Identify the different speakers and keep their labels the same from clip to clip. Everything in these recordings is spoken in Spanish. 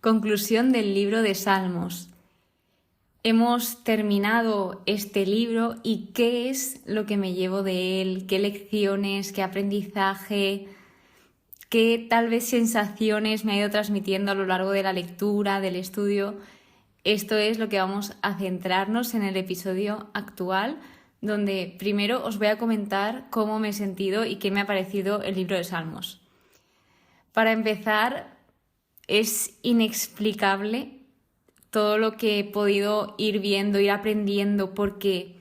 Speaker 1: Conclusión del libro de Salmos. Hemos terminado este libro y ¿qué es lo que me llevo de él? ¿Qué lecciones, qué aprendizaje, qué tal vez sensaciones me ha ido transmitiendo a lo largo de la lectura, del estudio? Esto es lo que vamos a centrarnos en el episodio actual, donde primero os voy a comentar cómo me he sentido y qué me ha parecido el libro de Salmos. Para empezar, es inexplicable todo lo que he podido ir viendo, ir aprendiendo, porque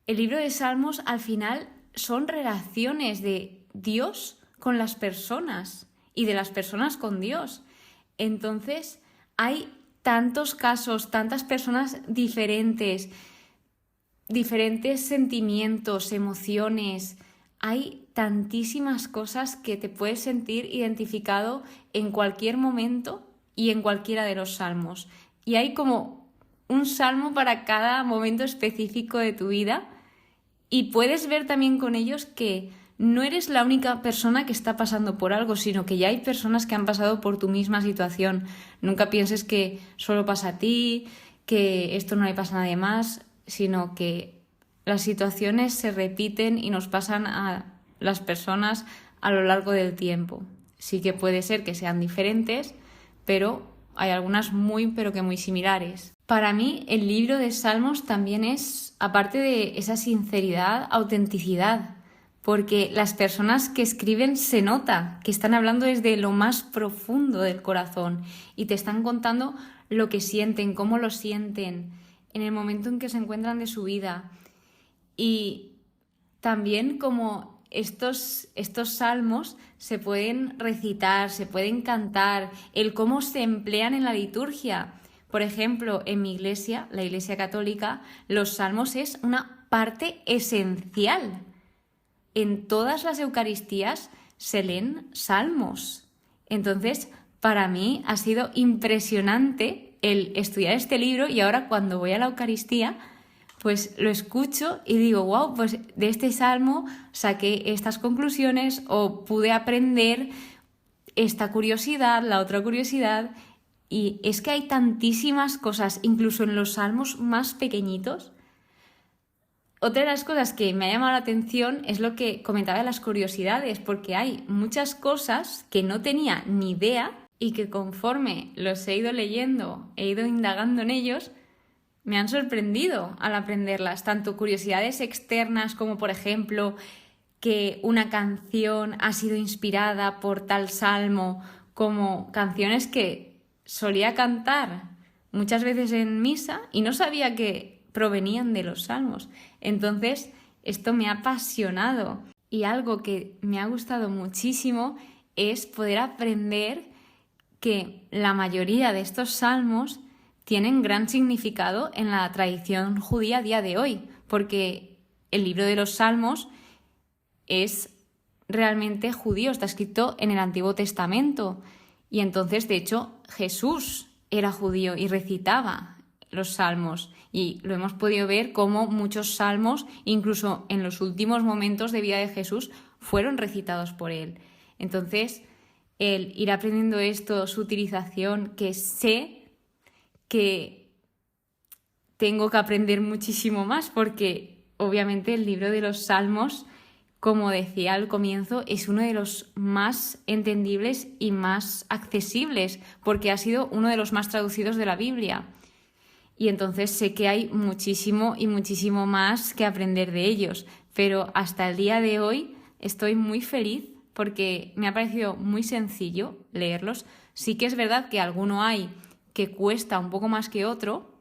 Speaker 1: el libro de Salmos al final son relaciones de Dios con las personas y de las personas con Dios. Entonces hay tantos casos, tantas personas diferentes sentimientos, emociones. Hay tantísimas cosas que te puedes sentir identificado en cualquier momento y en cualquiera de los salmos. Y hay como un salmo para cada momento específico de tu vida y puedes ver también con ellos que no eres la única persona que está pasando por algo, sino que ya hay personas que han pasado por tu misma situación. Nunca pienses que solo pasa a ti, que esto no le pasa a nadie más, sino que las situaciones se repiten y nos pasan a las personas a lo largo del tiempo. Sí que puede ser que sean diferentes, pero hay algunas muy similares. Para mí, el libro de Salmos también es, aparte de esa sinceridad, autenticidad, porque las personas que escriben se nota que están hablando desde lo más profundo del corazón y te están contando lo que sienten, cómo lo sienten, en el momento en que se encuentran de su vida. Y también como estos salmos se pueden recitar, se pueden cantar, el cómo se emplean en la liturgia. Por ejemplo, en mi iglesia, la Iglesia Católica, los salmos es una parte esencial. En todas las Eucaristías se leen salmos. Entonces, para mí ha sido impresionante el estudiar este libro y ahora cuando voy a la Eucaristía, pues lo escucho y digo, wow, pues de este salmo saqué estas conclusiones o pude aprender esta curiosidad, la otra curiosidad. Y es que hay tantísimas cosas, incluso en los salmos más pequeñitos. Otra de las cosas que me ha llamado la atención es lo que comentaba de las curiosidades, porque hay muchas cosas que no tenía ni idea y que conforme los he ido leyendo, he ido indagando en ellos, me han sorprendido al aprenderlas, tanto curiosidades externas como, por ejemplo, que una canción ha sido inspirada por tal salmo, como canciones que solía cantar muchas veces en misa y no sabía que provenían de los salmos. Entonces, esto me ha apasionado y algo que me ha gustado muchísimo es poder aprender que la mayoría de estos salmos tienen gran significado en la tradición judía a día de hoy, porque el libro de los Salmos es realmente judío, está escrito en el Antiguo Testamento. Y entonces, de hecho, Jesús era judío y recitaba los salmos. Y lo hemos podido ver como muchos salmos, incluso en los últimos momentos de vida de Jesús, fueron recitados por él. Entonces, el ir aprendiendo esto, su utilización, que sé que tengo que aprender muchísimo más porque obviamente el libro de los Salmos, como decía al comienzo, es uno de los más entendibles y más accesibles porque ha sido uno de los más traducidos de la Biblia. Y entonces sé que hay muchísimo más que aprender de ellos, pero hasta el día de hoy estoy muy feliz porque me ha parecido muy sencillo leerlos. Sí que es verdad que alguno hay que cuesta un poco más que otro,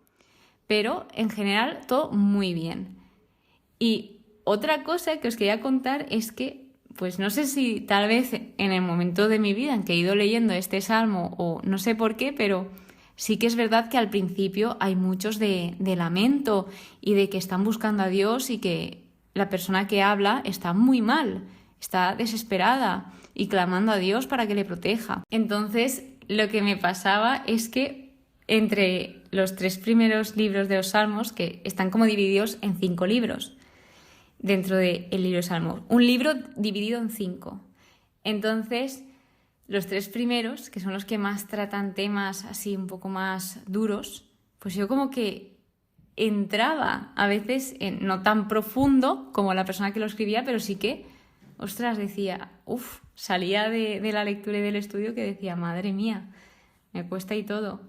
Speaker 1: pero en general todo muy bien. Y otra cosa que os quería contar es que, pues no sé si tal vez en el momento de mi vida en que he ido leyendo este salmo o no sé por qué, pero sí que es verdad que al principio hay muchos de lamento y de que están buscando a Dios y que la persona que habla está muy mal, está desesperada y clamando a Dios para que le proteja. Entonces, lo que me pasaba es que entre los 3 primeros libros de los Salmos, que están como divididos en 5 libros, dentro del libro de Salmos, un libro dividido en 5. Entonces, los 3 primeros, que son los que más tratan temas así un poco más duros, pues yo como que entraba a veces no tan profundo como la persona que lo escribía, pero sí que, ostras, decía, salía de la lectura y del estudio que decía, madre mía, me cuesta y todo.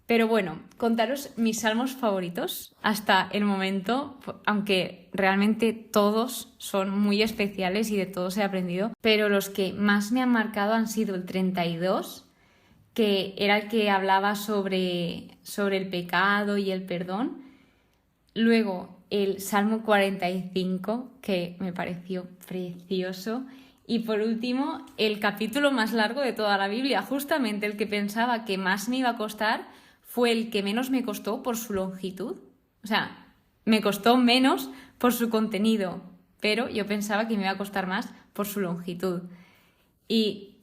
Speaker 1: Pero bueno, contaros mis salmos favoritos hasta el momento, aunque realmente todos son muy especiales y de todos he aprendido, pero los que más me han marcado han sido el 32, que era el que hablaba sobre el pecado y el perdón. Luego el Salmo 45, que me pareció precioso. Y por último, el capítulo más largo de toda la Biblia, justamente el que pensaba que más me iba a costar, fue el que menos me costó por su longitud. O sea, me costó menos por su contenido, pero yo pensaba que me iba a costar más por su longitud. Y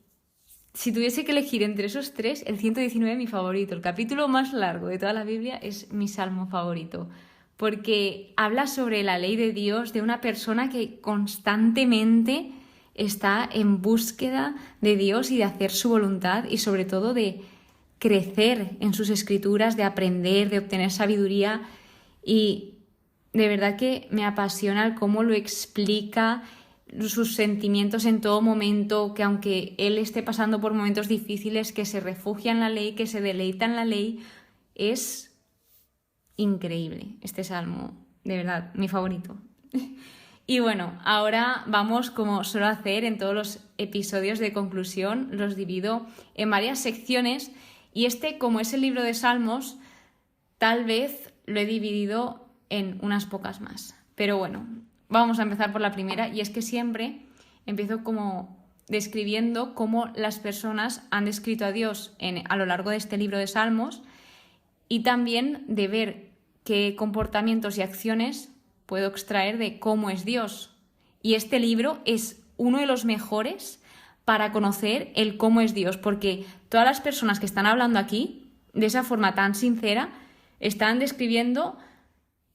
Speaker 1: si tuviese que elegir entre esos 3, el 119 es mi favorito. El capítulo más largo de toda la Biblia es mi salmo favorito, porque habla sobre la ley de Dios, de una persona que constantemente está en búsqueda de Dios y de hacer su voluntad y sobre todo de crecer en sus escrituras, de aprender, de obtener sabiduría, y de verdad que me apasiona el cómo lo explica, sus sentimientos en todo momento, que aunque él esté pasando por momentos difíciles, que se refugia en la ley, que se deleita en la ley. Es increíble este salmo, de verdad, mi favorito. Y bueno, ahora vamos, como suelo hacer en todos los episodios de conclusión, los divido en varias secciones. Y como es el libro de Salmos, tal vez lo he dividido en unas pocas más. Pero bueno, vamos a empezar por la primera, y es que siempre empiezo como describiendo cómo las personas han descrito a Dios a lo largo de este libro de Salmos, y también de ver qué comportamientos y acciones puedo extraer de cómo es Dios. Y este libro es uno de los mejores para conocer el cómo es Dios, porque todas las personas que están hablando aquí, de esa forma tan sincera, están describiendo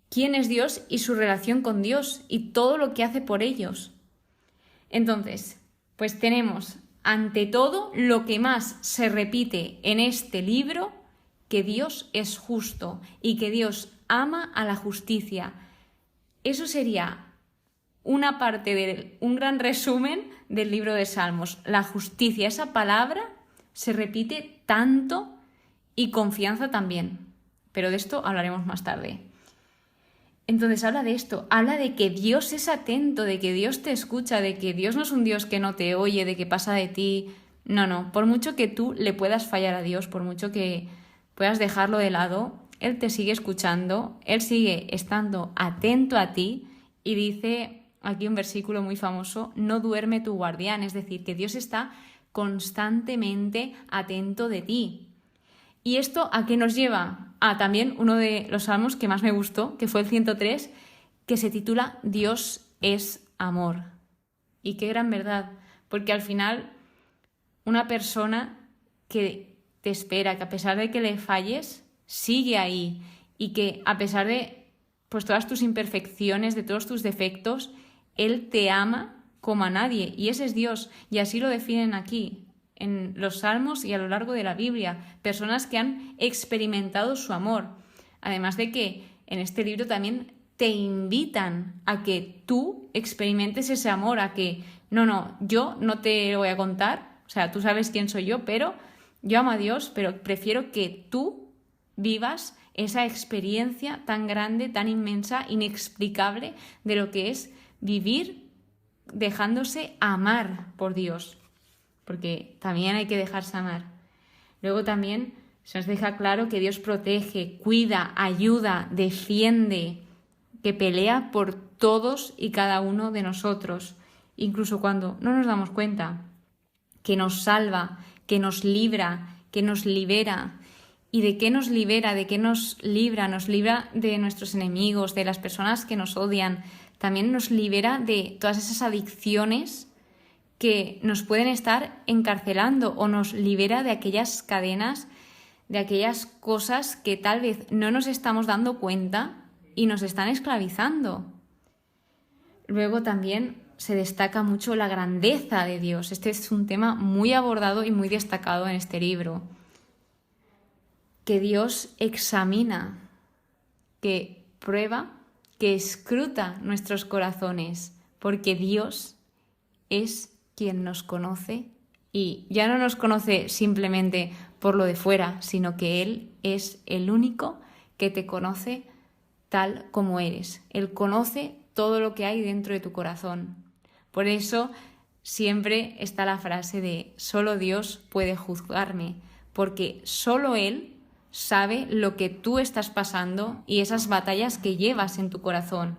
Speaker 1: quién es Dios y su relación con Dios y todo lo que hace por ellos. Entonces, pues tenemos, ante todo, lo que más se repite en este libro, que Dios es justo y que Dios ama a la justicia. Eso sería una parte un gran resumen del libro de Salmos. La justicia, esa palabra se repite tanto, y confianza también. Pero de esto hablaremos más tarde. Entonces habla de esto, habla de que Dios es atento, de que Dios te escucha, de que Dios no es un Dios que no te oye, de que pasa de ti. No, por mucho que tú le puedas fallar a Dios, por mucho que puedas dejarlo de lado, Él te sigue escuchando, Él sigue estando atento a ti, y dice aquí un versículo muy famoso, no duerme tu guardián, es decir, que Dios está constantemente atento de ti. ¿Y esto a qué nos lleva? También uno de los salmos que más me gustó, que fue el 103, que se titula Dios es amor. Y qué gran verdad, porque al final una persona que te espera, que a pesar de que le falles, sigue ahí, y que a pesar de pues todas tus imperfecciones, de todos tus defectos, Él te ama como a nadie, y ese es Dios, y así lo definen aquí, en los Salmos y a lo largo de la Biblia, personas que han experimentado su amor. Además de que en este libro también te invitan a que tú experimentes ese amor, a que yo no te lo voy a contar, o sea, tú sabes quién soy yo, pero yo amo a Dios, pero prefiero que tú vivas esa experiencia tan grande, tan inmensa, inexplicable de lo que es vivir dejándose amar por Dios, porque también hay que dejarse amar. Luego también se nos deja claro que Dios protege, cuida, ayuda, defiende, que pelea por todos y cada uno de nosotros, incluso cuando no nos damos cuenta, que nos salva, que nos libra, que nos libera. ¿Y de qué nos libera? ¿De qué nos libra? Nos libra de nuestros enemigos, de las personas que nos odian. También nos libera de todas esas adicciones que nos pueden estar encarcelando, o nos libera de aquellas cadenas, de aquellas cosas que tal vez no nos estamos dando cuenta y nos están esclavizando. Luego también se destaca mucho la grandeza de Dios. Este es un tema muy abordado y muy destacado en este libro. Que Dios examina, que prueba, que escruta nuestros corazones, porque Dios es quien nos conoce y ya no nos conoce simplemente por lo de fuera, sino que Él es el único que te conoce tal como eres. Él conoce todo lo que hay dentro de tu corazón. Por eso siempre está la frase de solo Dios puede juzgarme, porque solo Él sabe lo que tú estás pasando y esas batallas que llevas en tu corazón.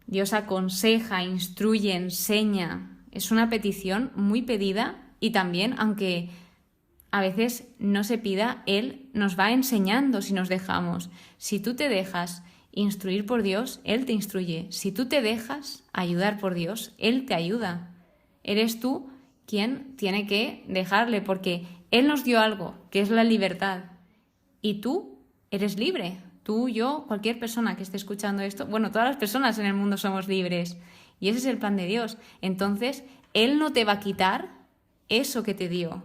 Speaker 1: Dios aconseja, instruye, enseña. Es una petición muy pedida y también, aunque a veces no se pida, Él nos va enseñando si nos dejamos. Si tú te dejas instruir por Dios, Él te instruye. Si tú te dejas ayudar por Dios, Él te ayuda. Eres tú quien tiene que dejarle, porque Él nos dio algo, que es la libertad. Y tú eres libre. Tú, yo, cualquier persona que esté escuchando esto, bueno, todas las personas en el mundo somos libres. Y ese es el plan de Dios. Entonces, Él no te va a quitar eso que te dio.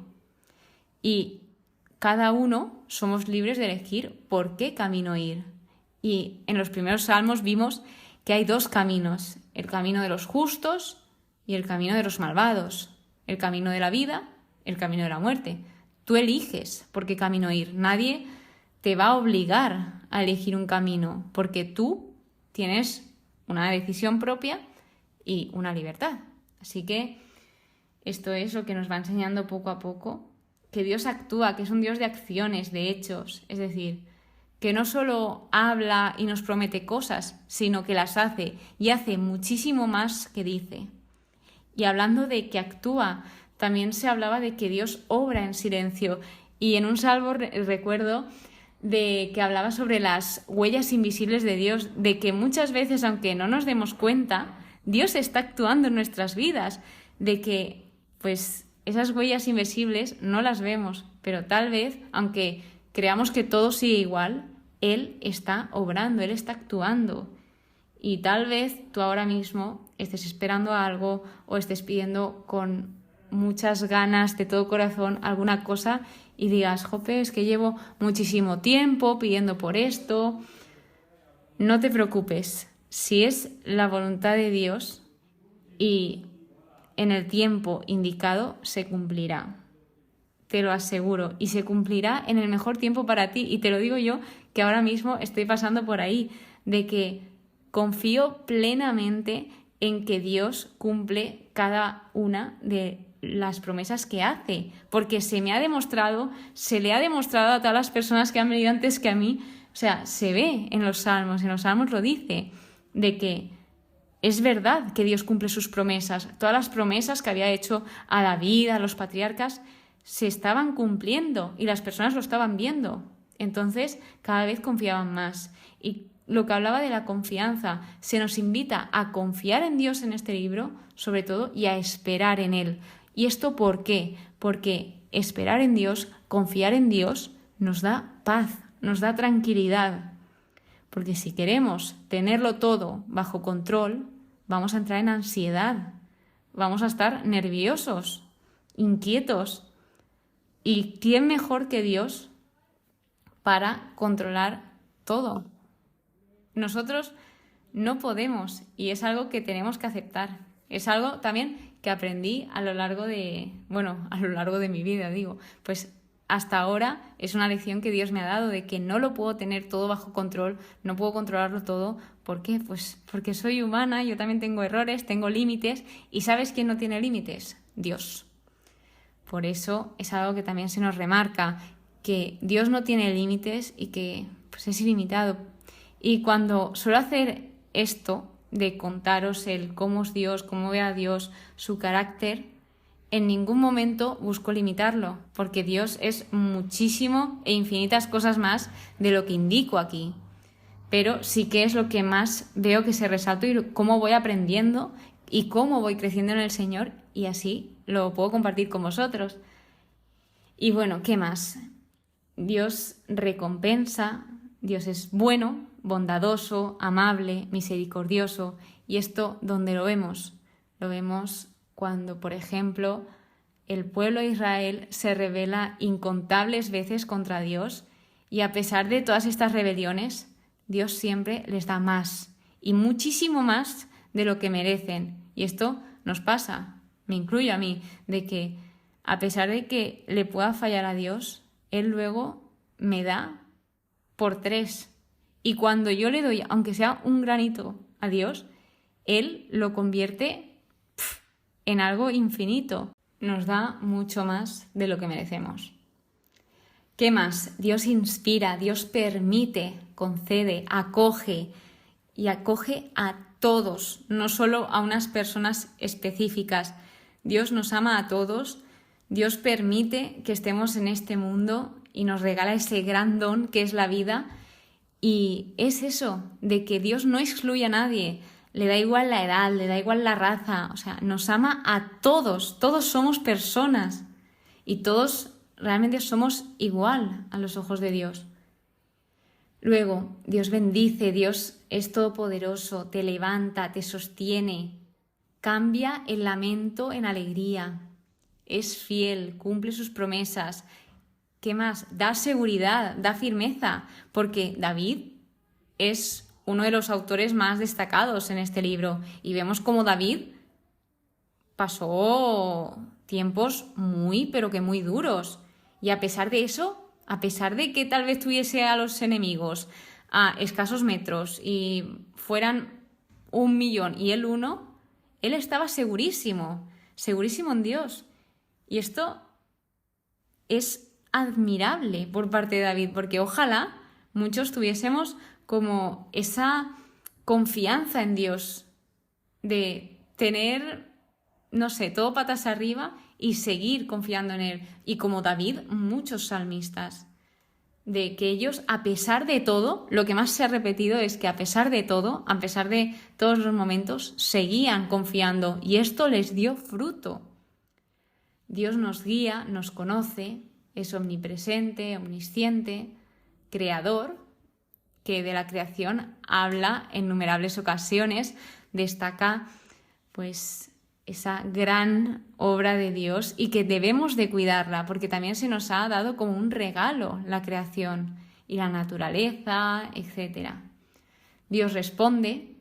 Speaker 1: Y cada uno somos libres de elegir por qué camino ir. Y en los primeros salmos vimos que hay dos caminos, el camino de los justos y el camino de los malvados, el camino de la vida, el camino de la muerte. Tú eliges por qué camino ir. Nadie te va a obligar a elegir un camino, porque tú tienes una decisión propia y una libertad. Así que esto es lo que nos va enseñando poco a poco, que Dios actúa, que es un Dios de acciones, de hechos, es decir, que no solo habla y nos promete cosas, sino que las hace y hace muchísimo más que dice. Y hablando de que actúa, también se hablaba de que Dios obra en silencio. Y en un salmo recuerdo de que hablaba sobre las huellas invisibles de Dios, de que muchas veces, aunque no nos demos cuenta, Dios está actuando en nuestras vidas, de que pues esas huellas invisibles no las vemos, pero tal vez, aunque creamos que todo sigue igual, Él está obrando, Él está actuando. Y tal vez tú ahora mismo estés esperando algo o estés pidiendo con muchas ganas de todo corazón alguna cosa y digas, jope, es que llevo muchísimo tiempo pidiendo por esto. No te preocupes, si es la voluntad de Dios y en el tiempo indicado se cumplirá. Te lo aseguro, y se cumplirá en el mejor tiempo para ti. Y te lo digo yo, que ahora mismo estoy pasando por ahí, de que confío plenamente en que Dios cumple cada una de las promesas que hace, porque se le ha demostrado a todas las personas que han venido antes que a mí. O sea, se ve en los salmos lo dice, de que es verdad que Dios cumple sus promesas. Todas las promesas que había hecho a David, a los patriarcas, se estaban cumpliendo y las personas lo estaban viendo. Entonces, cada vez confiaban más. Y lo que hablaba de la confianza, se nos invita a confiar en Dios en este libro, sobre todo, y a esperar en Él. ¿Y esto por qué? Porque esperar en Dios, confiar en Dios, nos da paz, nos da tranquilidad. Porque si queremos tenerlo todo bajo control, vamos a entrar en ansiedad, vamos a estar nerviosos, inquietos. ¿Y quién mejor que Dios para controlar todo? Nosotros no podemos, y es algo que tenemos que aceptar. Es algo también que aprendí a lo largo de mi vida, pues hasta ahora es una lección que Dios me ha dado, de que no lo puedo tener todo bajo control, no puedo controlarlo todo. ¿Por qué? Pues porque soy humana, yo también tengo errores, tengo límites, y ¿sabes quién no tiene límites? Dios. Por eso es algo que también se nos remarca, que Dios no tiene límites y que pues, es ilimitado. Y cuando suelo hacer esto de contaros el cómo es Dios, cómo ve a Dios, su carácter, en ningún momento busco limitarlo, porque Dios es muchísimo e infinitas cosas más de lo que indico aquí. Pero sí que es lo que más veo que se resalta y cómo voy aprendiendo y cómo voy creciendo en el Señor, y así lo puedo compartir con vosotros. Y bueno, ¿qué más? Dios recompensa, Dios es bueno bondadoso, amable, misericordioso. ¿Y esto dónde lo vemos? Lo vemos cuando, por ejemplo, el pueblo de Israel se rebela incontables veces contra Dios y a pesar de todas estas rebeliones, Dios siempre les da más y muchísimo más de lo que merecen. Y esto nos pasa, me incluyo a mí, de que a pesar de que le pueda fallar a Dios, Él luego me da por 3. Y cuando yo le doy, aunque sea un granito a Dios, Él lo convierte en algo infinito. Nos da mucho más de lo que merecemos. ¿Qué más? Dios inspira, Dios permite, concede, acoge y acoge a todos, no solo a unas personas específicas. Dios nos ama a todos, Dios permite que estemos en este mundo y nos regala ese gran don que es la vida. Y es eso, de que Dios no excluye a nadie, le da igual la edad, le da igual la raza, o sea, nos ama a todos, todos somos personas y todos realmente somos igual a los ojos de Dios. Luego, Dios bendice, Dios es todopoderoso, te levanta, te sostiene, cambia el lamento en alegría, es fiel, cumple sus promesas. ¿Qué más? Da seguridad, da firmeza, porque David es uno de los autores más destacados en este libro y vemos cómo David pasó tiempos pero que muy duros. Y a pesar de eso, a pesar de que tal vez tuviese a los enemigos a escasos metros y fueran 1.000.000 y él 1, él estaba segurísimo en Dios. Y esto es admirable por parte de David, porque ojalá muchos tuviésemos como esa confianza en Dios, de tener, no sé, todo patas arriba y seguir confiando en Él. Y como David, muchos salmistas, de que ellos, a pesar de todo, lo que más se ha repetido es que a pesar de todo, a pesar de todos los momentos, seguían confiando y esto les dio fruto. Dios nos guía, nos conoce, es omnipresente, omnisciente, creador, que de la creación habla en innumerables ocasiones, destaca pues esa gran obra de Dios y que debemos de cuidarla porque también se nos ha dado como un regalo la creación y la naturaleza, etc. Dios responde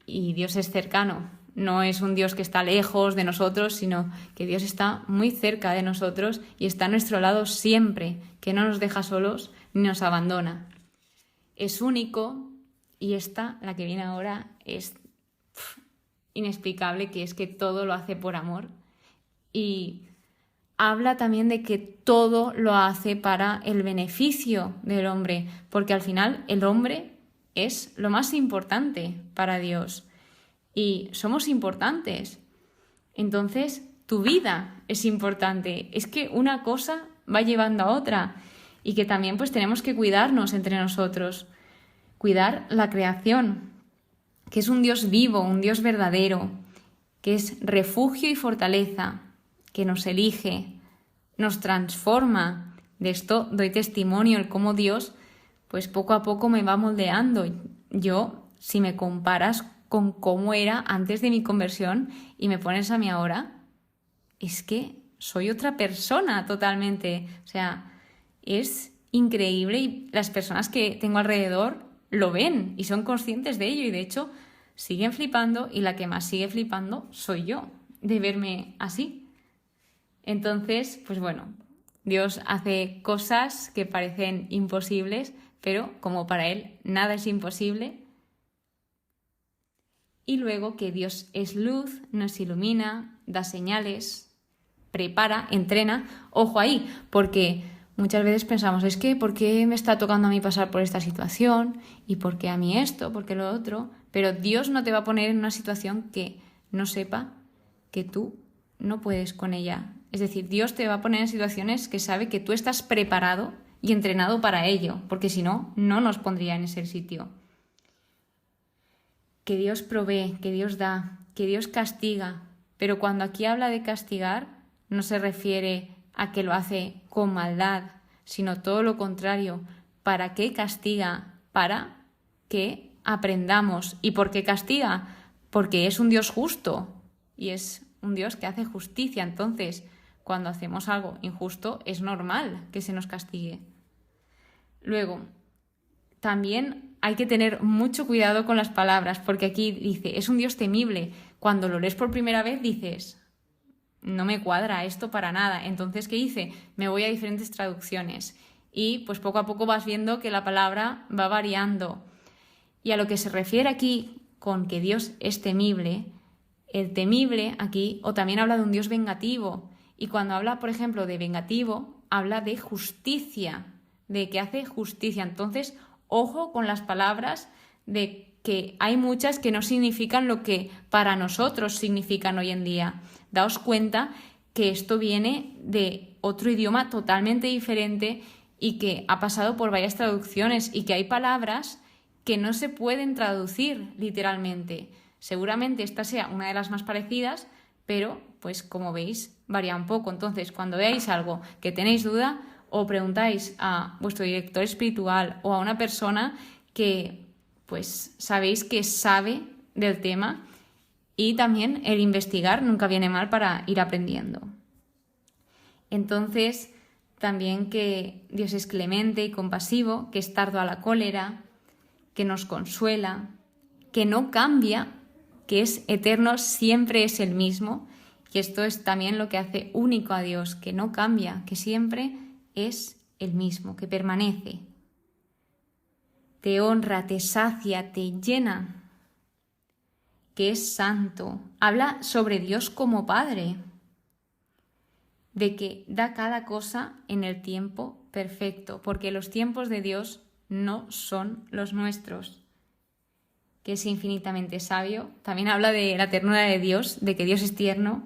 Speaker 1: y Dios es cercano. No es un Dios que está lejos de nosotros, sino que Dios está muy cerca de nosotros y está a nuestro lado siempre, que no nos deja solos ni nos abandona. Es único y esta, la que viene ahora, es inexplicable, que es que todo lo hace por amor y habla también de que todo lo hace para el beneficio del hombre, porque al final el hombre es lo más importante para Dios y somos importantes. Entonces, tu vida es importante. Es que una cosa va llevando a otra y que también pues tenemos que cuidarnos entre nosotros, cuidar la creación, que es un Dios vivo, un Dios verdadero, que es refugio y fortaleza, que nos elige, nos transforma. De esto doy testimonio, el cómo Dios, pues poco a poco me va moldeando. Yo, si me comparas con cómo era antes de mi conversión y me pones a mí ahora, es que soy otra persona totalmente. O sea, es increíble y las personas que tengo alrededor lo ven y son conscientes de ello y de hecho siguen flipando y la que más sigue flipando soy yo de verme así. Entonces, pues bueno, Dios hace cosas que parecen imposibles, pero como para Él nada es imposible. Y luego que Dios es luz, nos ilumina, da señales, prepara, entrena. Ojo ahí, porque muchas veces pensamos, es que ¿por qué me está tocando a mí pasar por esta situación? ¿Y por qué a mí esto? ¿Por qué lo otro? Pero Dios no te va a poner en una situación que no sepa que tú no puedes con ella. Es decir, Dios te va a poner en situaciones que sabe que tú estás preparado y entrenado para ello, porque si no, no nos pondría en ese sitio. Que Dios provee, que Dios da, que Dios castiga, pero cuando aquí habla de castigar, no se refiere a que lo hace con maldad, sino todo lo contrario. ¿Para qué castiga? Para que aprendamos. ¿Y por qué castiga? Porque es un Dios justo y es un Dios que hace justicia. Entonces, cuando hacemos algo injusto, es normal que se nos castigue. Luego, también hay que tener mucho cuidado con las palabras, porque aquí dice, es un Dios temible. Cuando lo lees por primera vez dices, no me cuadra esto para nada. Entonces, ¿qué hice? Me voy a diferentes traducciones y pues poco a poco vas viendo que la palabra va variando. Y a lo que se refiere aquí con que Dios es temible, el temible aquí, o también habla de un Dios vengativo. Y cuando habla, por ejemplo, de vengativo, habla de justicia, de que hace justicia. Entonces, ojo con las palabras de que hay muchas que no significan lo que para nosotros significan hoy en día. Daos cuenta que esto viene de otro idioma totalmente diferente y que ha pasado por varias traducciones y que hay palabras que no se pueden traducir literalmente. Seguramente esta sea una de las más parecidas, pero pues como veis varía un poco. Entonces, cuando veáis algo que tenéis duda, o preguntáis a vuestro director espiritual o a una persona que pues sabéis que sabe del tema, y también el investigar nunca viene mal para ir aprendiendo. Entonces, también que Dios es clemente y compasivo, que es tardo a la cólera, que nos consuela, que no cambia, que es eterno, siempre es el mismo. Y esto es también lo que hace único a Dios, que no cambia, que siempre es el mismo, que permanece. Te honra, te sacia, te llena, que es santo. Habla sobre Dios como Padre, de que da cada cosa en el tiempo perfecto, porque los tiempos de Dios no son los nuestros, que es infinitamente sabio. También habla de la ternura de Dios, de que Dios es tierno,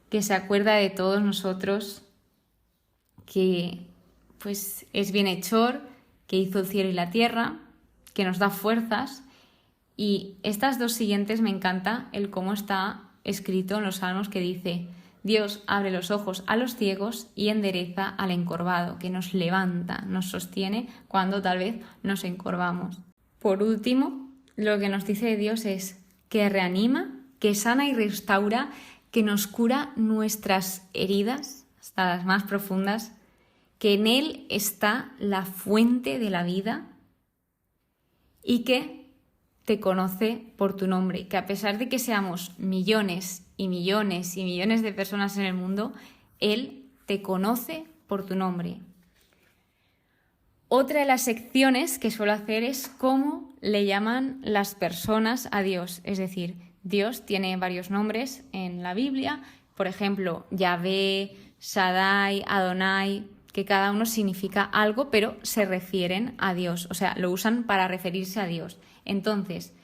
Speaker 1: que se acuerda de todos nosotros, que pues es bienhechor, que hizo el cielo y la tierra, que nos da fuerzas. Y estas dos siguientes me encanta el cómo está escrito en los Salmos, que dice: Dios abre los ojos a los ciegos y endereza al encorvado, que nos levanta, nos sostiene cuando tal vez nos encorvamos. Por último, lo que nos dice de Dios es que reanima, que sana y restaura, que nos cura nuestras heridas, hasta las más profundas, que en Él está la fuente de la vida y que te conoce por tu nombre, que a pesar de que seamos millones y millones y millones de personas en el mundo, Él te conoce por tu nombre. Otra de las secciones que suelo hacer es cómo le llaman las personas a Dios. Es decir, Dios tiene varios nombres en la Biblia, por ejemplo, Yahvé, Shaddai, Adonai, que cada uno significa algo, pero se refieren a Dios, o sea, lo usan para referirse a Dios. Entonces,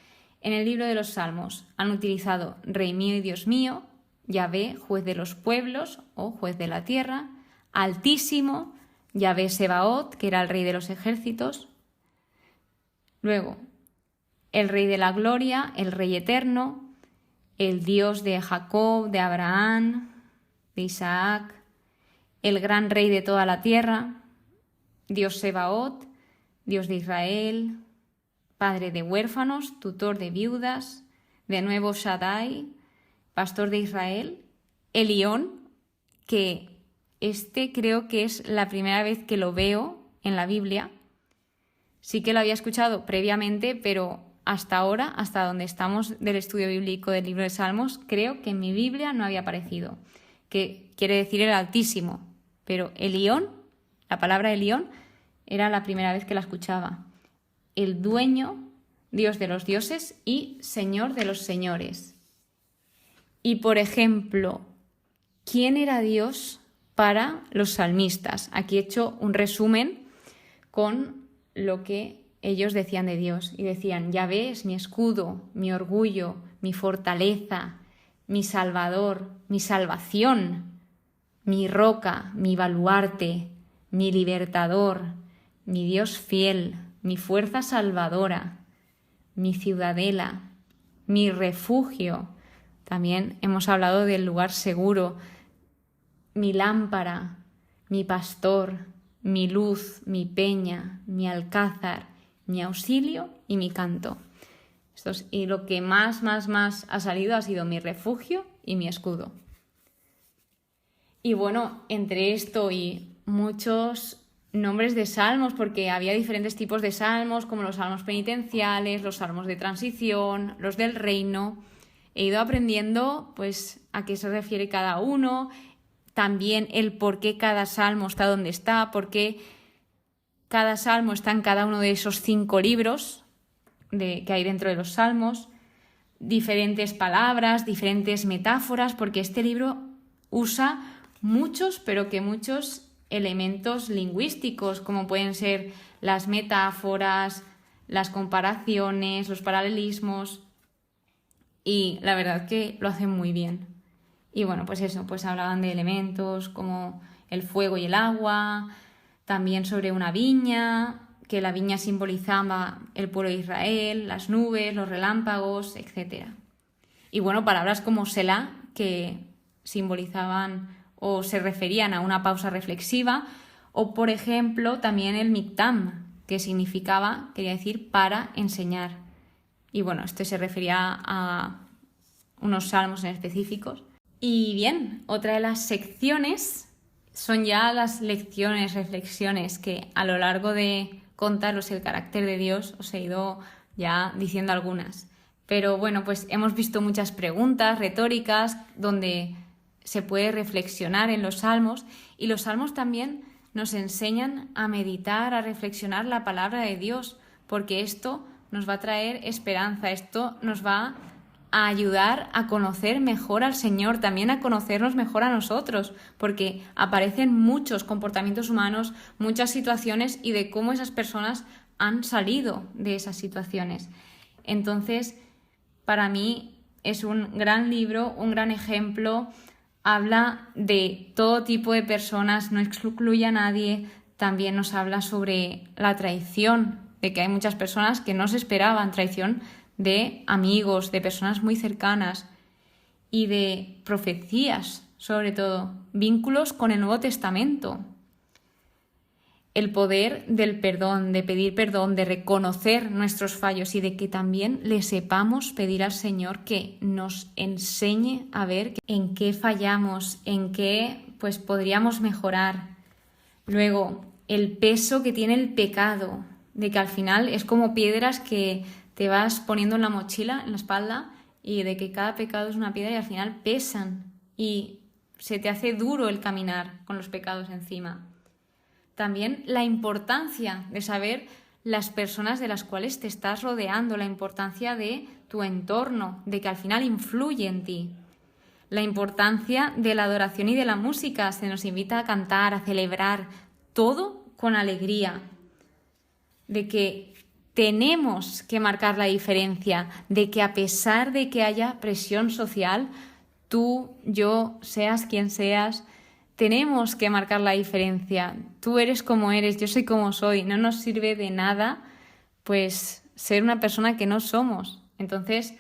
Speaker 1: en el libro de los Salmos han utilizado Rey mío y Dios mío, Yahvé, juez de los pueblos o juez de la tierra, Altísimo, Yahvé Sebaot, que era el rey de los ejércitos. Luego, el rey de la gloria, el rey eterno, el Dios de Jacob, de Abraham, de Isaac, el gran rey de toda la tierra, Dios Sebaot, Dios de Israel, padre de huérfanos, tutor de viudas, de nuevo Shaddai, pastor de Israel, Elión, que creo que es la primera vez que lo veo en la Biblia. Sí que lo había escuchado previamente, pero hasta ahora, hasta donde estamos del estudio bíblico del libro de Salmos, creo que en mi Biblia no había aparecido, que quiere decir el Altísimo, pero Elión, la palabra Elión, era la primera vez que la escuchaba. El dueño, Dios de los dioses y Señor de los señores. Y, por ejemplo, ¿quién era Dios para los salmistas? Aquí he hecho un resumen con lo que ellos decían de Dios. Y decían: Yahvé es mi escudo, mi orgullo, mi fortaleza, mi salvador, mi salvación, mi roca, mi baluarte, mi libertador, mi Dios fiel, mi fuerza salvadora, mi ciudadela, mi refugio. También hemos hablado del lugar seguro, mi lámpara, mi pastor, mi luz, mi peña, mi alcázar, mi auxilio y mi canto. Y lo que más ha salido ha sido mi refugio y mi escudo. Y bueno, entre esto y muchos nombres de salmos, porque había diferentes tipos de salmos, como los salmos penitenciales, los salmos de transición, los del reino. He ido aprendiendo pues a qué se refiere cada uno, también el por qué cada salmo está donde está, por qué cada salmo está en cada uno de esos 5 libros que hay dentro de los salmos, diferentes palabras, diferentes metáforas, porque este libro usa muchos elementos lingüísticos, como pueden ser las metáforas, las comparaciones, los paralelismos, y la verdad que lo hacen muy bien. Y bueno, pues eso, pues hablaban de elementos como el fuego y el agua, también sobre una viña, que la viña simbolizaba el pueblo de Israel, las nubes, los relámpagos, etc. Y bueno, palabras como Selah, que simbolizaban o se referían a una pausa reflexiva, o por ejemplo también el Miktam, que quería decir para enseñar. Y bueno, esto se refería a unos salmos en específicos. Y bien, otra de las secciones son ya las lecciones, reflexiones, que a lo largo de contaros el carácter de Dios os he ido ya diciendo algunas. Pero bueno, pues hemos visto muchas preguntas retóricas donde se puede reflexionar en los salmos, y los salmos también nos enseñan a meditar, a reflexionar la palabra de Dios, porque esto nos va a traer esperanza, esto nos va a ayudar a conocer mejor al Señor, también a conocernos mejor a nosotros, porque aparecen muchos comportamientos humanos, muchas situaciones, y de cómo esas personas han salido de esas situaciones. Entonces, para mí es un gran libro, un gran ejemplo. Habla de todo tipo de personas, no excluye a nadie. También nos habla sobre la traición, de que hay muchas personas que no se esperaban, traición de amigos, de personas muy cercanas, y de profecías, sobre todo, vínculos con el Nuevo Testamento. El poder del perdón, de pedir perdón, de reconocer nuestros fallos, y de que también le sepamos pedir al Señor que nos enseñe a ver en qué fallamos, en qué pues podríamos mejorar. Luego, el peso que tiene el pecado, de que al final es como piedras que te vas poniendo en la mochila, en la espalda, y de que cada pecado es una piedra y al final pesan y se te hace duro el caminar con los pecados encima. También la importancia de saber las personas de las cuales te estás rodeando, la importancia de tu entorno, de que al final influye en ti. La importancia de la adoración y de la música, se nos invita a cantar, a celebrar, todo con alegría. De que tenemos que marcar la diferencia, de que a pesar de que haya presión social, tú, yo, seas quien seas, tenemos que marcar la diferencia. Tú eres como eres, yo soy como soy. No nos sirve de nada pues ser una persona que no somos. Entonces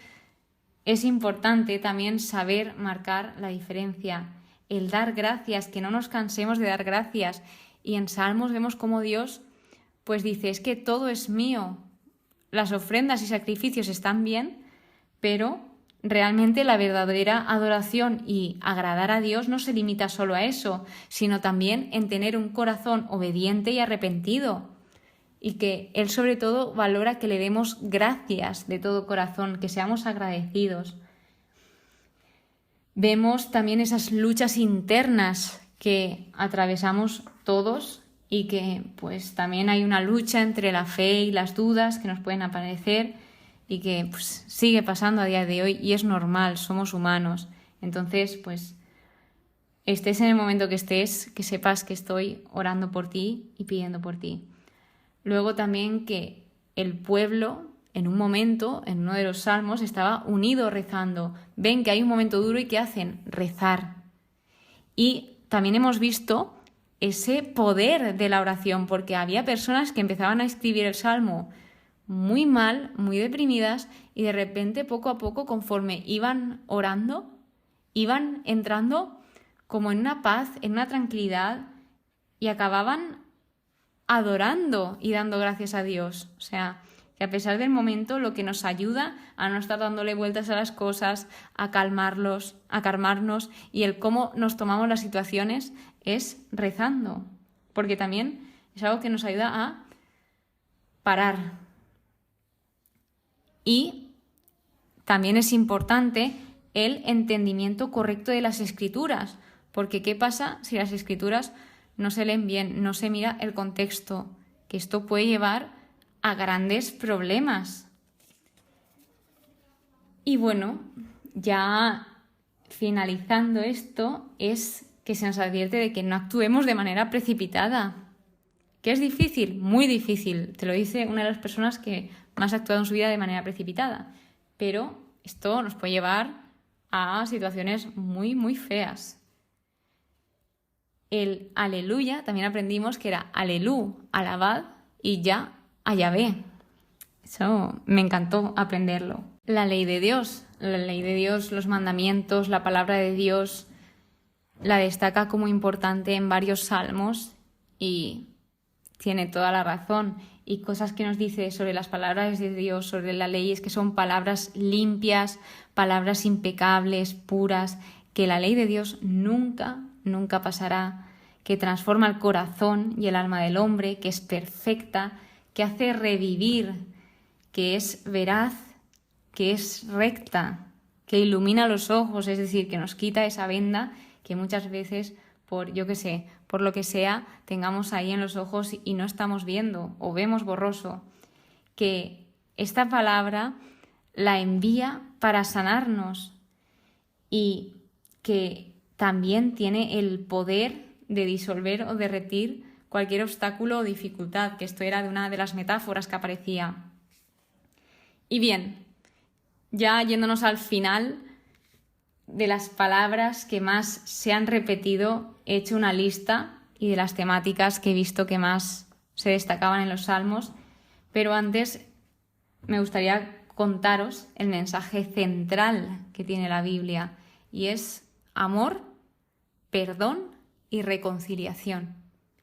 Speaker 1: es importante también saber marcar la diferencia, el dar gracias, que no nos cansemos de dar gracias. Y en Salmos vemos cómo Dios pues dice, es que todo es mío. Las ofrendas y sacrificios están bien, pero realmente la verdadera adoración y agradar a Dios no se limita solo a eso, sino también en tener un corazón obediente y arrepentido. Y que Él sobre todo valora que le demos gracias de todo corazón, que seamos agradecidos. Vemos también esas luchas internas que atravesamos todos, y que pues también hay una lucha entre la fe y las dudas que nos pueden aparecer, y que pues sigue pasando a día de hoy, y es normal, somos humanos. Entonces pues estés en el momento que estés, que sepas que estoy orando por ti y pidiendo por ti. Luego también que el pueblo en un momento, en uno de los salmos, estaba unido rezando. Ven que hay un momento duro, y ¿qué hacen? Rezar. Y también hemos visto ese poder de la oración, porque había personas que empezaban a escribir el salmo muy mal, muy deprimidas, y de repente poco a poco, conforme iban orando, iban entrando como en una paz, en una tranquilidad, y acababan adorando y dando gracias a Dios. O sea, que a pesar del momento, lo que nos ayuda a no estar dándole vueltas a las cosas, a calmarnos, y el cómo nos tomamos las situaciones es rezando. Porque también es algo que nos ayuda a parar. Y también es importante el entendimiento correcto de las escrituras. Porque ¿qué pasa si las escrituras no se leen bien, no se mira el contexto? Que esto puede llevar a grandes problemas. Y bueno, ya finalizando esto, es que se nos advierte de que no actuemos de manera precipitada. ¿Que es difícil? Muy difícil. Te lo dice una de las personas que más ha actuado en su vida de manera precipitada. Pero esto nos puede llevar a situaciones muy, muy feas. El aleluya, también aprendimos que era alelú, alabad, y ya a Yahvé. Eso me encantó aprenderlo. La ley de Dios, los mandamientos, la palabra de Dios, la destaca como importante en varios salmos y tiene toda la razón. Y cosas que nos dice sobre las palabras de Dios, sobre la ley, es que son palabras limpias, palabras impecables, puras, que la ley de Dios nunca pasará, que transforma el corazón y el alma del hombre, que es perfecta, que hace revivir, que es veraz, que es recta, que ilumina los ojos, es decir, que nos quita esa venda que muchas veces por lo que sea, tengamos ahí en los ojos y no estamos viendo o vemos borroso. Que esta palabra la envía para sanarnos y que también tiene el poder de disolver o derretir cualquier obstáculo o dificultad, que esto era de una de las metáforas que aparecía. Y bien, ya yéndonos al final de las palabras que más se han repetido, he hecho una lista y de las temáticas que he visto que más se destacaban en los salmos, pero antes me gustaría contaros el mensaje central que tiene la Biblia, y es amor, perdón y reconciliación.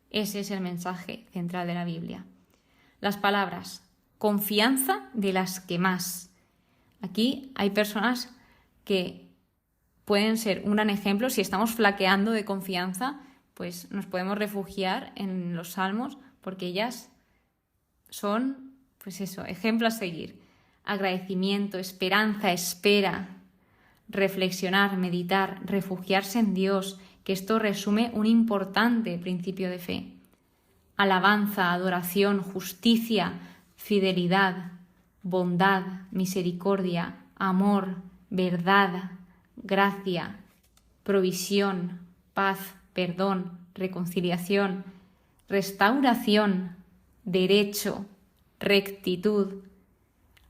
Speaker 1: Ese es el mensaje central de la Biblia. Las palabras confianza de las que más. Aquí hay personas que pueden ser un gran ejemplo. Si estamos flaqueando de confianza, pues nos podemos refugiar en los salmos, porque ellas son, pues eso, ejemplo a seguir. Agradecimiento, esperanza, espera, reflexionar, meditar, refugiarse en Dios, que esto resume un importante principio de fe. Alabanza, adoración, justicia, fidelidad, bondad, misericordia, amor, verdad, gracia, provisión, paz, perdón, reconciliación, restauración, derecho, rectitud,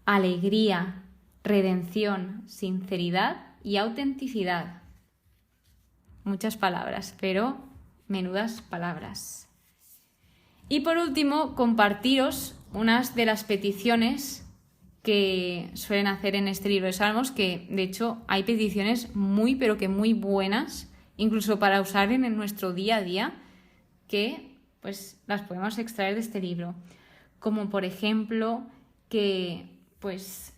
Speaker 1: alegría, redención, sinceridad y autenticidad. Muchas palabras, pero menudas palabras. Y por último, compartiros unas de las peticiones que suelen hacer en este libro de Salmos, que de hecho hay peticiones muy, pero que muy buenas, incluso para usar en nuestro día a día, que pues las podemos extraer de este libro. Como por ejemplo, que pues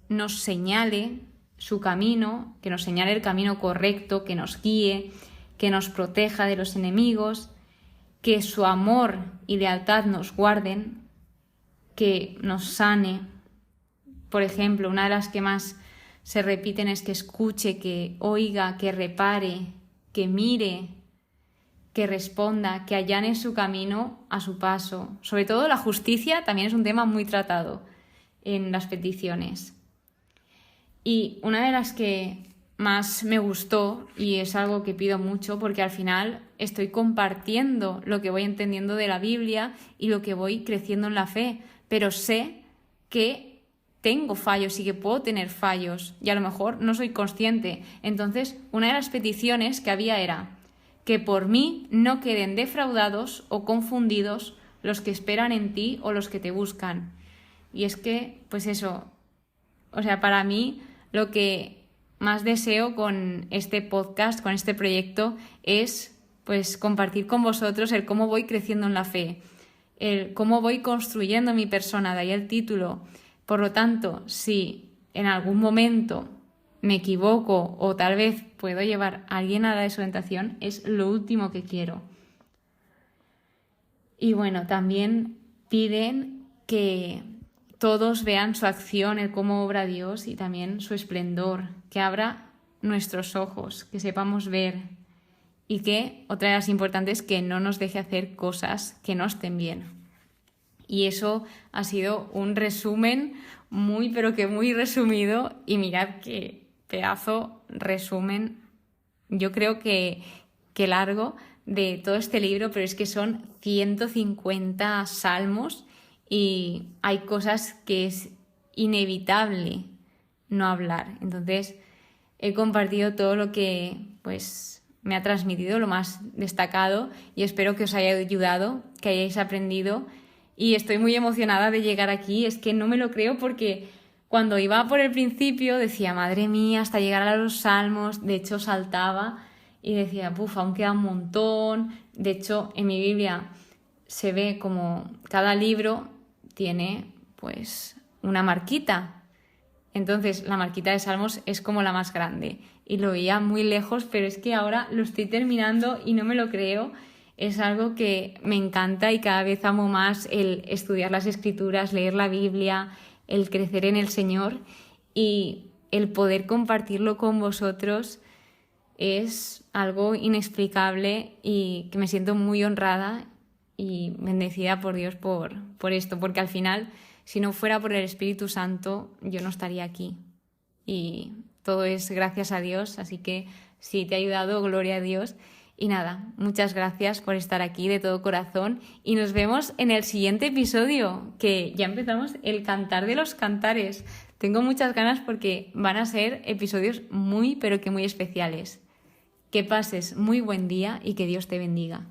Speaker 1: nos señale su camino, que nos señale el camino correcto, que nos guíe, que nos proteja de los enemigos, que su amor y lealtad nos guarden, que nos sane. Por ejemplo, una de las que más se repiten es que escuche, que oiga, que repare, que mire, que responda, que allane su camino a su paso. Sobre todo la justicia también es un tema muy tratado en las peticiones. Y una de las que más me gustó, y es algo que pido mucho porque al final estoy compartiendo lo que voy entendiendo de la Biblia y lo que voy creciendo en la fe, pero sé que tengo fallos y que puedo tener fallos y a lo mejor no soy consciente. Entonces, una de las peticiones que había era que por mí no queden defraudados o confundidos los que esperan en ti o los que te buscan. Y es que, pues eso, o sea, para mí lo que más deseo con este podcast, con este proyecto, es pues compartir con vosotros el cómo voy creciendo en la fe. cómo voy construyendo mi persona, de ahí el título. Por lo tanto, si en algún momento me equivoco o tal vez puedo llevar a alguien a la desorientación, es lo último que quiero. Y bueno, también piden que todos vean su acción, el cómo obra Dios y también su esplendor, que abra nuestros ojos, que sepamos ver y que, otra de las importantes, que no nos deje hacer cosas que no estén bien. Y eso ha sido un resumen muy, pero que muy resumido, y mirad qué pedazo resumen, yo creo que largo, de todo este libro, pero es que son 150 salmos y hay cosas que es inevitable no hablar. Entonces he compartido todo lo que pues me ha transmitido, lo más destacado, y espero que os haya ayudado, que hayáis aprendido, y estoy muy emocionada de llegar aquí. Es que no me lo creo, porque cuando iba por el principio decía, madre mía, hasta llegar a los salmos, de hecho saltaba y decía, aún queda un montón. De hecho, en mi Biblia se ve como cada libro tiene pues una marquita. Entonces, la marquita de Salmos es como la más grande. Y lo veía muy lejos, pero es que ahora lo estoy terminando y no me lo creo. Es algo que me encanta y cada vez amo más el estudiar las Escrituras, leer la Biblia, el crecer en el Señor, y el poder compartirlo con vosotros es algo inexplicable y que me siento muy honrada y bendecida por Dios por esto, porque al final, si no fuera por el Espíritu Santo, yo no estaría aquí. Y todo es gracias a Dios, así que si te ha ayudado, gloria a Dios. Y nada, muchas gracias por estar aquí de todo corazón y nos vemos en el siguiente episodio, que ya empezamos el Cantar de los Cantares. Tengo muchas ganas porque van a ser episodios muy, pero que muy especiales. Que pases muy buen día y que Dios te bendiga.